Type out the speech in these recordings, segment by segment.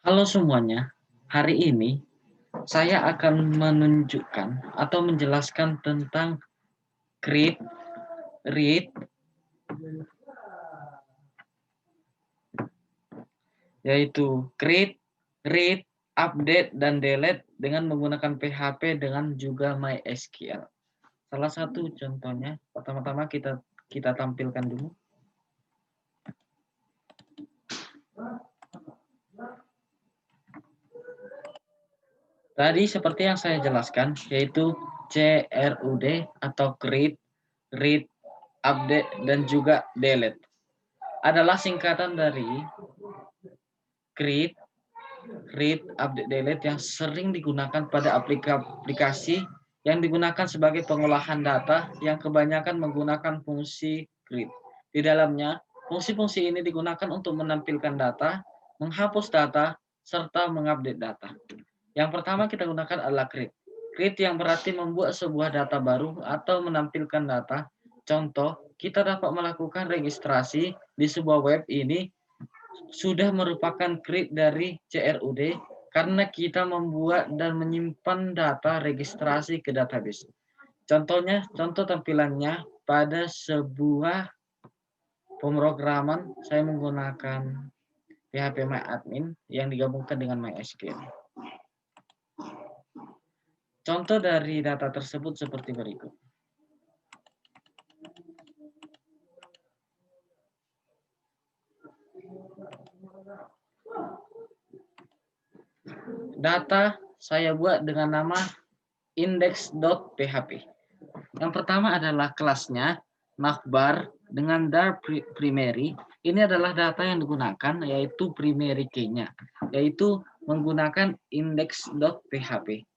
Halo semuanya, hari ini saya akan menunjukkan atau menjelaskan tentang create, read, yaitu create, read, update, dan delete dengan menggunakan PHP dengan juga MySQL. Salah satu contohnya, pertama-tama kita tampilkan dulu. Tadi seperti yang saya jelaskan, yaitu CRUD atau create, read, update, dan juga delete adalah singkatan dari create, read, update, delete yang sering digunakan pada aplikasi yang digunakan sebagai pengolahan data yang kebanyakan menggunakan fungsi create. Di dalamnya, fungsi-fungsi ini digunakan untuk menampilkan data, menghapus data, serta mengupdate data. Yang pertama kita gunakan adalah create. Create yang berarti membuat sebuah data baru atau menampilkan data. Contoh, kita dapat melakukan registrasi di sebuah web ini sudah merupakan create dari CRUD karena kita membuat dan menyimpan data registrasi ke database. Contohnya, contoh tampilannya pada sebuah pemrograman saya menggunakan PHP yang digabungkan dengan MySQL. Contoh dari data tersebut seperti berikut. Data saya buat dengan nama index.php. Yang pertama adalah kelasnya navbar dengan dar primary. Ini adalah data yang digunakan yaitu primary key-nya, yaitu menggunakan index.php.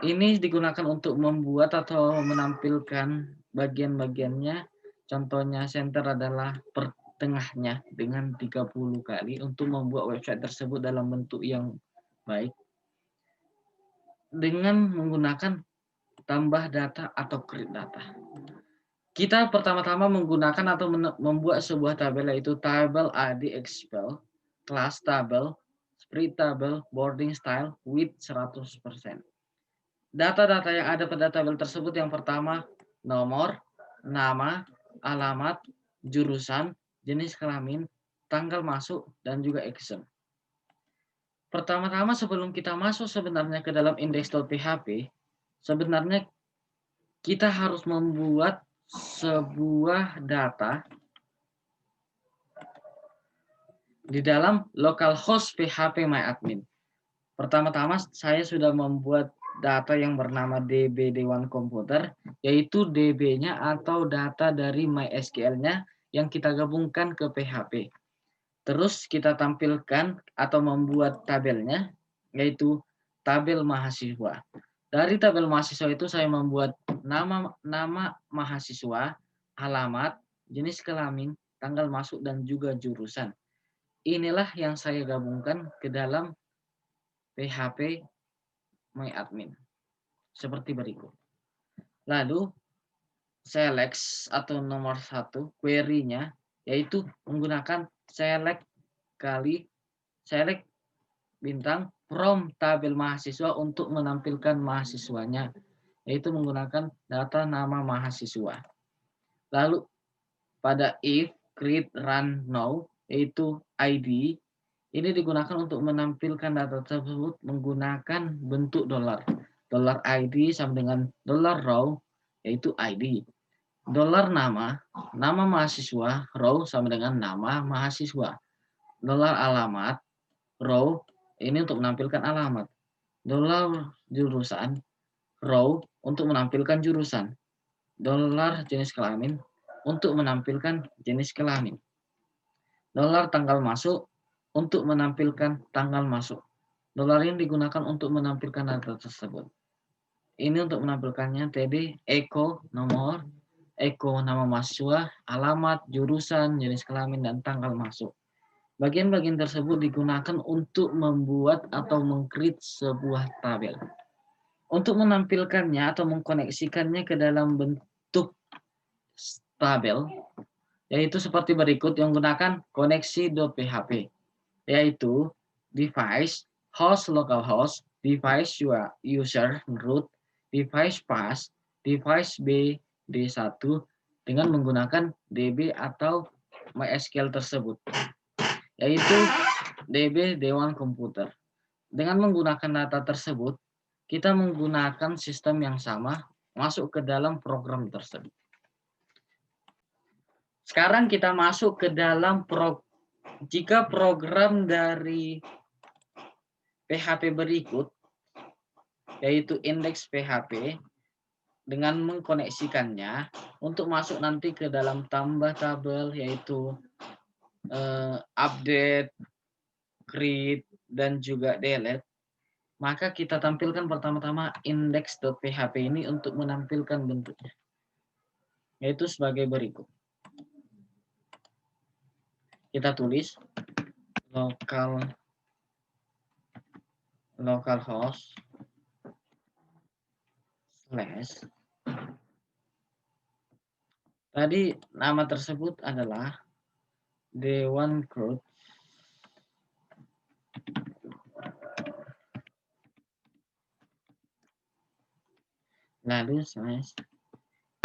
Ini digunakan untuk membuat atau menampilkan bagian-bagiannya. Contohnya center adalah pertengahnya dengan 30 kali untuk membuat website tersebut dalam bentuk yang baik. Dengan menggunakan tambah data atau create data. Kita pertama-tama menggunakan atau membuat sebuah tabel yaitu tabel ID expel, class tabel, spread tabel, boarding style with 100%. Data-data yang ada pada tabel tersebut yang pertama nomor, nama, alamat, jurusan, jenis kelamin, tanggal masuk, dan juga action. Pertama-tama sebelum kita masuk sebenarnya ke dalam index.php, sebenarnya kita harus membuat sebuah data di dalam localhost php-myadmin. Pertama-tama saya sudah membuat data yang bernama DB Dewan Komputer, yaitu DB-nya atau data dari MySQL-nya yang kita gabungkan ke PHP. Terus kita tampilkan atau membuat tabelnya, yaitu tabel mahasiswa. Dari tabel mahasiswa itu saya membuat nama mahasiswa, alamat, jenis kelamin, tanggal masuk, dan juga jurusan. Inilah yang saya gabungkan ke dalam PHP MyAdmin seperti berikut. Lalu select atau nomor 1 query-nya yaitu menggunakan select bintang from tabel mahasiswa untuk menampilkan mahasiswanya, yaitu menggunakan data nama mahasiswa. Lalu pada if create run now yaitu ID, ini digunakan untuk menampilkan data tersebut menggunakan bentuk $. $ID sama dengan $row yaitu ID. $nama mahasiswa, row sama dengan nama mahasiswa. $alamat, row ini untuk menampilkan alamat. $jurusan, row untuk menampilkan jurusan. $jenis kelamin untuk menampilkan jenis kelamin. $tanggal masuk untuk menampilkan tanggal masuk. $ini digunakan untuk menampilkan data tersebut. Ini untuk menampilkannya td echo nomor, echo nama mahasiswa, alamat, jurusan, jenis kelamin, dan tanggal masuk. Bagian-bagian tersebut digunakan untuk membuat atau meng-create sebuah tabel. Untuk menampilkannya atau mengkoneksikannya ke dalam bentuk tabel, yaitu seperti berikut yang menggunakan koneksi.php. yaitu device, host localhost, device user root, device path, device BD1 dengan menggunakan DB atau MySQL tersebut, yaitu DB D1 Computer. Dengan menggunakan data tersebut, kita menggunakan sistem yang sama masuk ke dalam program tersebut. Sekarang kita masuk ke dalam jika program dari PHP berikut, yaitu indeks PHP, dengan mengkoneksikannya untuk masuk nanti ke dalam tambah tabel, yaitu update, create, dan juga delete, maka kita tampilkan pertama-tama index.php ini untuk menampilkan bentuknya, yaitu sebagai berikut. Kita tulis localhost slash, tadi nama tersebut adalah D1 Crowd, lalu slash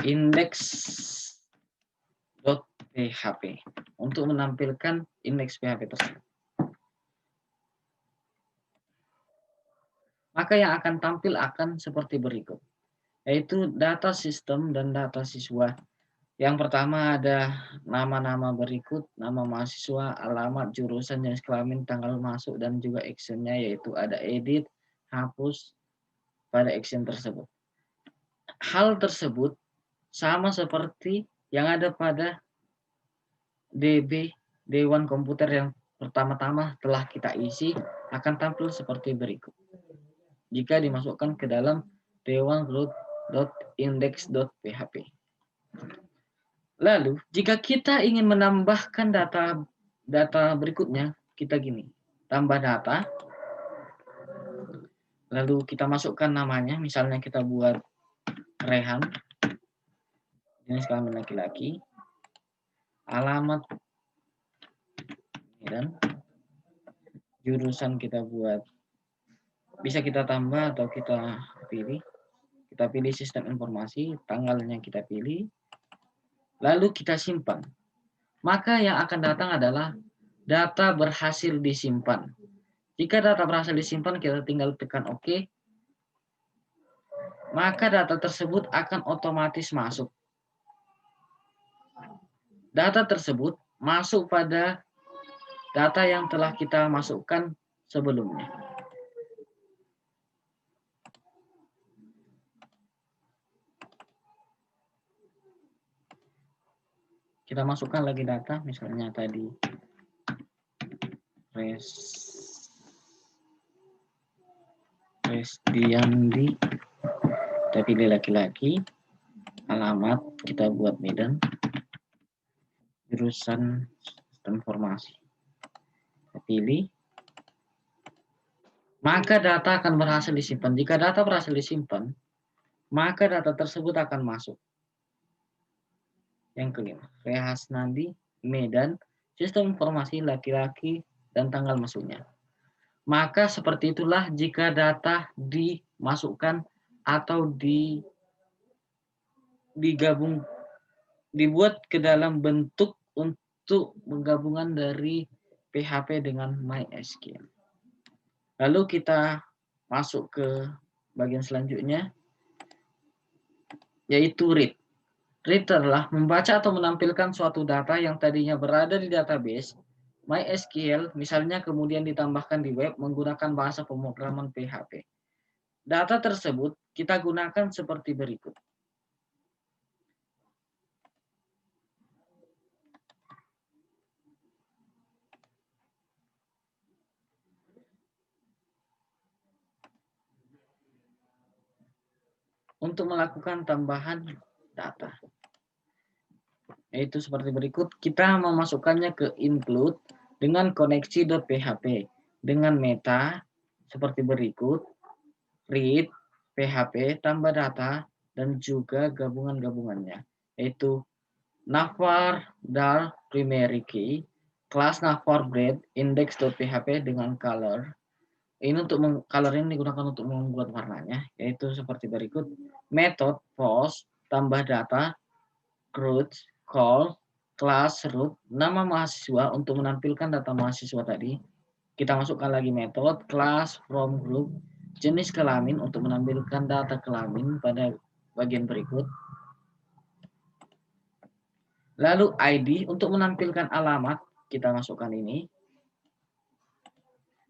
index.php untuk menampilkan indeks PHP tersebut. Maka yang akan tampil akan seperti berikut, yaitu data sistem dan data siswa. Yang pertama ada nama-nama berikut, nama mahasiswa, alamat, jurusan, jenis kelamin, tanggal masuk, dan juga actionnya, yaitu ada edit, hapus pada action tersebut. Hal tersebut sama seperti yang ada pada DB D1 Komputer yang pertama-tama telah kita isi, akan tampil seperti berikut jika dimasukkan ke dalam d1root.index.php. Lalu, jika kita ingin menambahkan data berikutnya, kita gini, tambah data, lalu kita masukkan namanya, misalnya kita buat Rehan, jenis kelamin laki-laki, alamat, dan jurusan kita buat, bisa kita tambah atau kita pilih sistem informasi, tanggalnya kita pilih, lalu kita simpan. Maka yang akan datang adalah data berhasil disimpan. Jika data berhasil disimpan, kita tinggal tekan OK, maka data tersebut akan otomatis masuk. Data tersebut masuk pada data yang telah kita masukkan sebelumnya. Kita masukkan lagi data, misalnya tadi Resdiandi, kita pilih laki-laki, alamat kita buat Medan, jurusan sistem informasi kita pilih, maka data akan berhasil disimpan. Jika data berhasil disimpan, maka data tersebut akan masuk. Yang kelima, Rehasnandi, Medan, sistem informasi laki-laki, dan tanggal masuknya. Maka seperti itulah jika data dimasukkan atau digabung, dibuat ke dalam bentuk untuk penggabungan dari PHP dengan MySQL. Lalu kita masuk ke bagian selanjutnya, yaitu read. Read adalah membaca atau menampilkan suatu data yang tadinya berada di database MySQL, misalnya kemudian ditambahkan di web menggunakan bahasa pemrograman PHP. Data tersebut kita gunakan seperti berikut. Untuk melakukan tambahan data, yaitu seperti berikut. Kita memasukkannya ke include dengan koneksi.php dengan meta seperti berikut, read, php, tambah data, dan juga gabungan-gabungannya, yaitu navbar, dar, primary key, Kelas navbar index.php dengan color. Ini untuk color ini digunakan untuk membuat warnanya, yaitu seperti berikut. Method post tambah data root call class root nama mahasiswa untuk menampilkan data mahasiswa tadi. Kita masukkan lagi metode class from group jenis kelamin untuk menampilkan data kelamin pada bagian berikut. Lalu ID untuk menampilkan alamat, kita masukkan ini.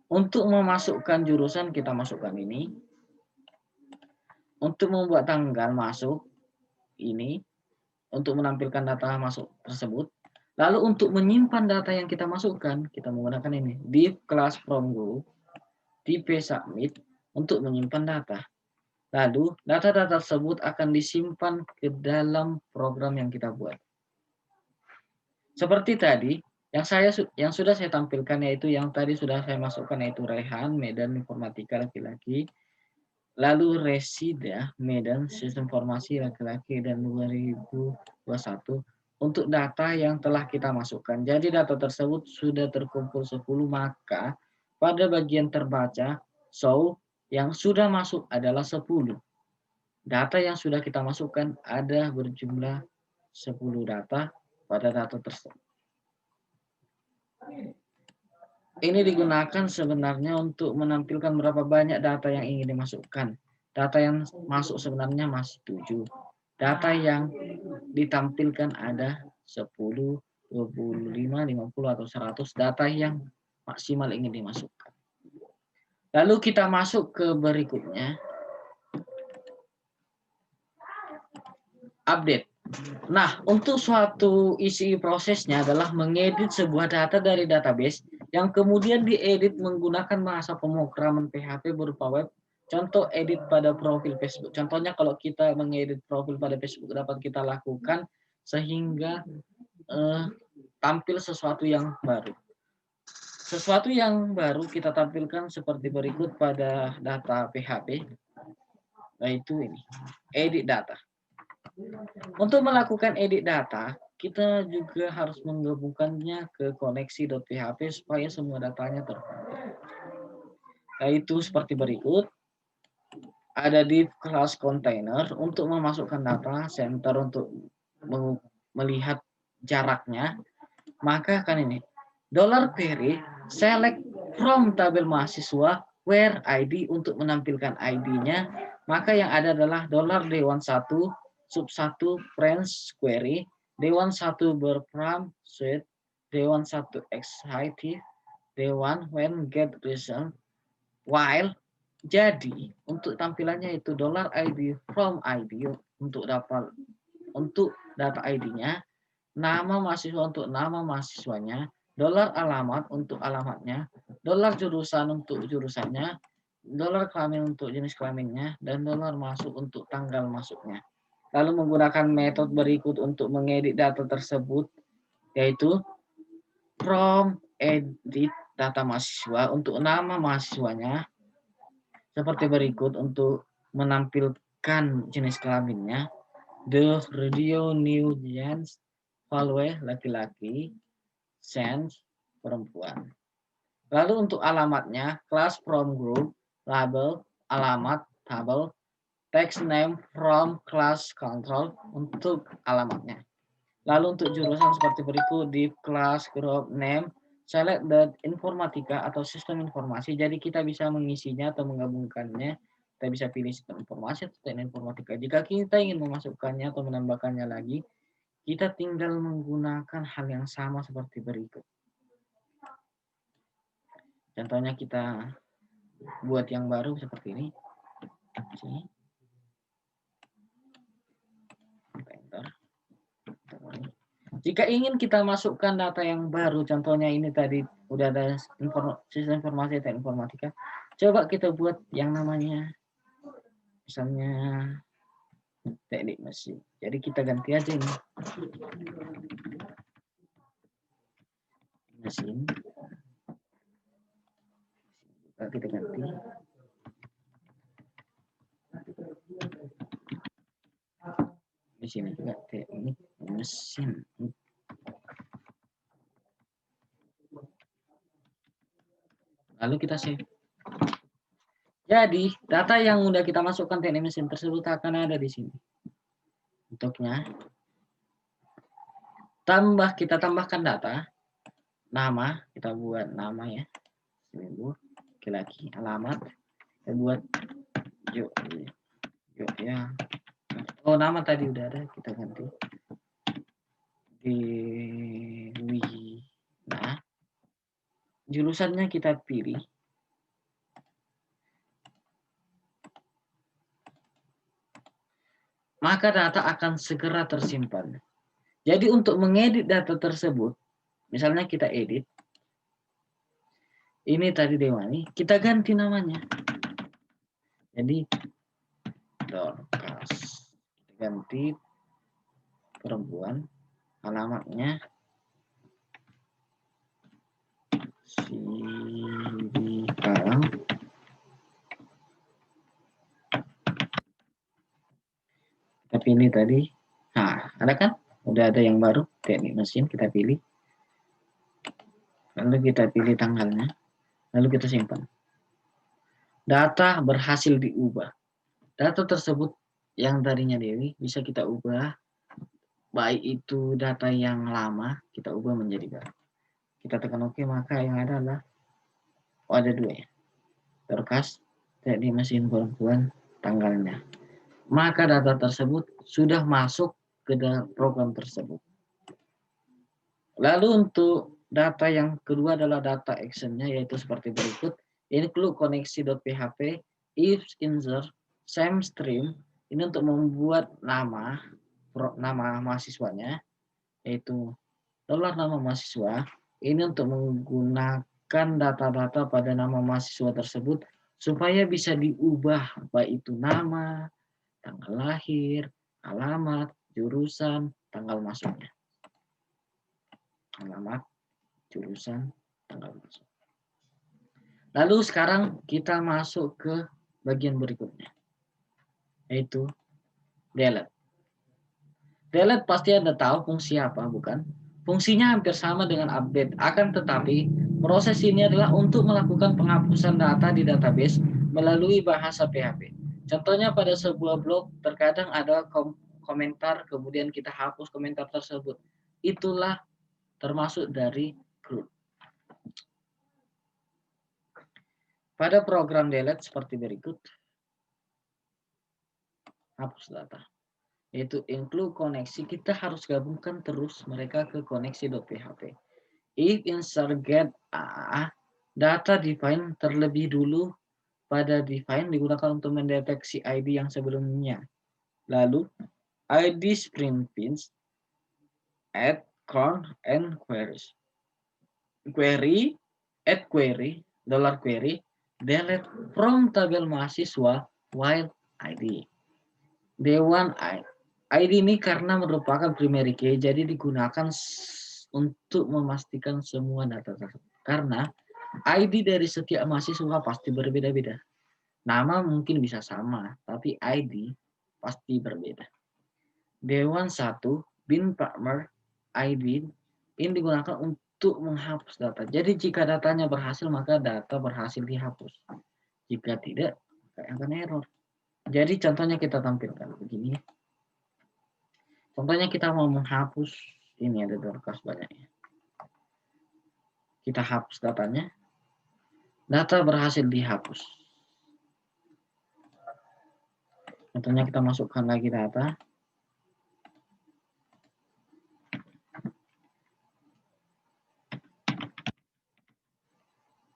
Untuk memasukkan jurusan, kita masukkan ini. Untuk membuat tanggal masuk, ini. Untuk menampilkan data masuk tersebut. Lalu untuk menyimpan data yang kita masukkan, kita menggunakan ini. Div class from group, div submit untuk menyimpan data. Lalu data-data tersebut akan disimpan ke dalam program yang kita buat. Seperti tadi, yang sudah saya tampilkan yaitu yang tadi sudah saya masukkan yaitu Rehan, Medan Informatika laki-laki, lalu Resida, Medan Sistem Informasi laki-laki dan 2021 untuk data yang telah kita masukkan. Jadi data tersebut sudah terkumpul 10, maka pada bagian terbaca, so yang sudah masuk adalah 10. Data yang sudah kita masukkan ada berjumlah 10 data pada data tersebut. Ini digunakan sebenarnya untuk menampilkan berapa banyak data yang ingin dimasukkan. Data yang masuk sebenarnya masih 7. Data yang ditampilkan ada 10, 25, 50, atau 100 data yang maksimal ingin dimasukkan. Lalu kita masuk ke berikutnya. Update. Nah, untuk suatu isi prosesnya adalah mengedit sebuah data dari database yang kemudian diedit menggunakan bahasa pemrograman PHP berupa web. Contoh edit pada profil Facebook. Contohnya kalau kita mengedit profil pada Facebook dapat kita lakukan sehingga tampil sesuatu yang baru. Sesuatu yang baru kita tampilkan seperti berikut pada data PHP, yaitu ini, edit data. Untuk melakukan edit data, kita juga harus menggabungkannya ke koneksi.php supaya semua datanya terkumpul. Yaitu seperti berikut. Ada div class container untuk memasukkan data, center untuk melihat jaraknya. Maka kan ini, $query select from tabel mahasiswa where ID untuk menampilkan ID-nya. Maka yang ada adalah $D11 sub 1 French query, D11 berpram suite, D11 excited, D1 when get result, while. Jadi untuk tampilannya itu $ID from ID untuk data ID-nya, nama mahasiswa untuk nama mahasiswanya, $alamat untuk alamatnya, $jurusan untuk jurusannya, $kelamin untuk jenis kelaminnya, dan $masuk untuk tanggal masuknya. Lalu menggunakan metode berikut untuk mengedit data tersebut, yaitu from edit data mahasiswa untuk nama mahasiswanya, seperti berikut untuk menampilkan jenis kelaminnya, the radio new gens, value laki-laki, sense perempuan. Lalu untuk alamatnya, class from group, label, alamat, tabel, text name from class control untuk alamatnya. Lalu untuk jurusan seperti berikut, div class group name, select the informatika atau sistem informasi. Jadi kita bisa mengisinya atau menggabungkannya. Kita bisa pilih sistem informasi atau teknik informatika. Jika kita ingin memasukkannya atau menambahkannya lagi, kita tinggal menggunakan hal yang sama seperti berikut. Contohnya kita buat yang baru seperti ini. Jika ingin kita masukkan data yang baru, contohnya ini tadi udah ada sistem informasi dan informatika, coba kita buat yang namanya misalnya teknik mesin. Jadi kita ganti aja ini mesin, kita ganti di sini juga teknik mesin. Lalu kita save. Jadi, data yang udah kita masukkan teknik mesin tersebut akan ada di sini. Untuknya, kita tambahkan data, nama, kita buat nama ya, seminggu, laki-laki, alamat, kita buat yuk ya. Oh, nama tadi udah ada, kita ganti Dewi. Nah, jurusannya kita pilih. Maka data akan segera tersimpan. Jadi untuk mengedit data tersebut, misalnya kita edit, ini tadi Dewani, kita ganti namanya. Jadi Dorcas, ganti perempuan, alamatnya Sidikarang. Kita pilih tadi. Nah, ada kan? Udah ada yang baru, teknik mesin, kita pilih. Lalu kita pilih tanggalnya. Lalu kita simpan. Data berhasil diubah. Data tersebut yang tadinya Dewi bisa kita ubah. Baik itu data yang lama, kita ubah menjadi baru. Kita tekan OK, maka yang ada adalah ada dua ya. Dorcas, teknik mesin perempuan, tanggalnya. Maka data tersebut sudah masuk ke dalam program tersebut. Lalu untuk data yang kedua adalah data actionnya, yaitu seperti berikut. Include koneksi.php, if insert, same stream. Ini untuk membuat nama mahasiswanya, yaitu $nama mahasiswa. Ini untuk menggunakan data-data pada nama mahasiswa tersebut supaya bisa diubah, baik itu nama, tanggal lahir, alamat, jurusan, tanggal masuknya. Alamat, jurusan, tanggal masuk. Lalu sekarang kita masuk ke bagian berikutnya, yaitu delete. Delete pasti Anda tahu fungsi apa, bukan? Fungsinya hampir sama dengan update, akan tetapi proses ini adalah untuk melakukan penghapusan data di database melalui bahasa PHP. Contohnya pada sebuah blog terkadang ada komentar, kemudian kita hapus komentar tersebut. Itulah termasuk dari CRUD. Pada program delete seperti berikut. Hapus data. Yaitu include koneksi, kita harus gabungkan terus mereka ke koneksi.php. If insert get data define terlebih dulu pada define digunakan untuk mendeteksi ID yang sebelumnya. Lalu ID sprint pins add count and queries. Query add query $query delete from tabel mahasiswa while ID. Dewan ID ini karena merupakan primary key, jadi digunakan untuk memastikan semua data tersebut. Karena ID dari setiap mahasiswa pasti berbeda-beda. Nama mungkin bisa sama, tapi ID pasti berbeda. Dewan 1, bin partner, ID ini digunakan untuk menghapus data. Jadi jika datanya berhasil, maka data berhasil dihapus. Jika tidak, akan error. Jadi contohnya kita tampilkan begini. Contohnya kita mau menghapus, ini ada Dorcas banyaknya. Kita hapus datanya. Data berhasil dihapus. Contohnya kita masukkan lagi data.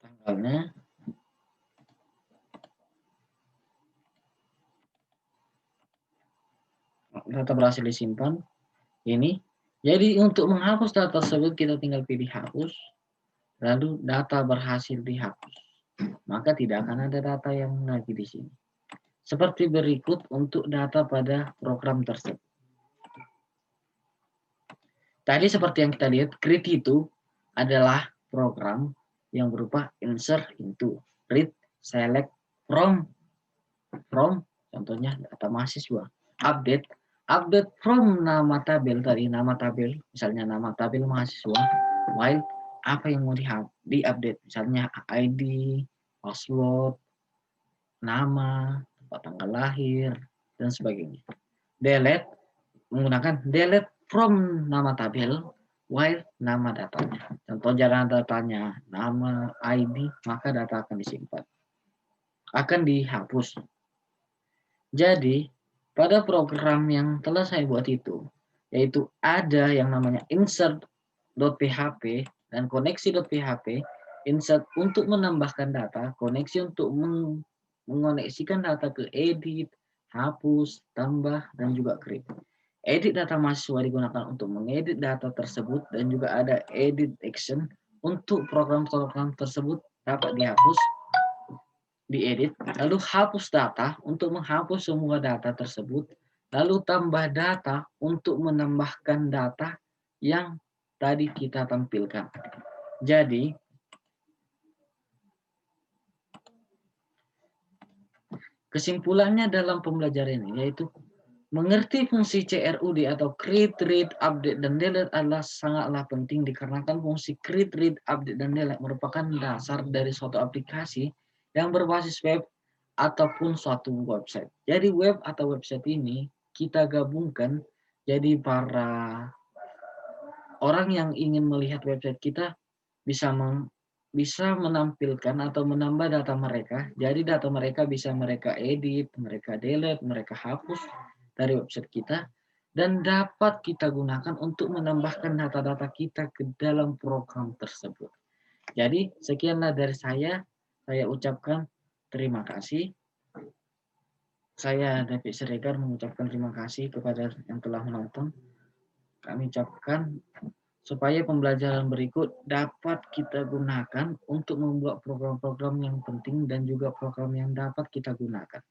Tanggalnya. Data berhasil disimpan. Ini. Jadi untuk menghapus data tersebut kita tinggal pilih hapus. Lalu data berhasil dihapus. Maka tidak akan ada data yang lagi di sini. Seperti berikut untuk data pada program tersebut. Tadi seperti yang kita lihat, create itu adalah program yang berupa insert into, read, select, from, contohnya data mahasiswa, update from nama tabel, tadi nama tabel, misalnya nama tabel mahasiswa, while apa yang mau diupdate, misalnya ID, password, nama, tempat tanggal lahir, dan sebagainya. Delete menggunakan delete from nama tabel while nama datanya. Contoh jalan datanya nama, ID, maka data akan disimpan, akan dihapus. Jadi, pada program yang telah saya buat itu, yaitu ada yang namanya insert.php dan koneksi.php. Insert untuk menambahkan data, koneksi untuk mengoneksikan data ke edit, hapus, tambah, dan juga create. Edit data mahasiswa digunakan untuk mengedit data tersebut dan juga ada edit action untuk program-program tersebut dapat dihapus, diedit, lalu hapus data untuk menghapus semua data tersebut, lalu tambah data untuk menambahkan data yang tadi kita tampilkan. Jadi, kesimpulannya dalam pembelajaran ini yaitu mengerti fungsi CRUD atau create, read, update, dan delete adalah sangatlah penting dikarenakan fungsi create, read, update, dan delete merupakan dasar dari suatu aplikasi yang berbasis web ataupun suatu website. Jadi web atau website ini kita gabungkan jadi para orang yang ingin melihat website kita bisa bisa menampilkan atau menambah data mereka. Jadi data mereka bisa mereka edit, mereka delete, mereka hapus dari website kita dan dapat kita gunakan untuk menambahkan data-data kita ke dalam program tersebut. Jadi sekianlah dari saya ucapkan terima kasih. Saya David Siregar mengucapkan terima kasih kepada yang telah menonton. Kami ucapkan supaya pembelajaran berikut dapat kita gunakan untuk membuat program-program yang penting dan juga program yang dapat kita gunakan.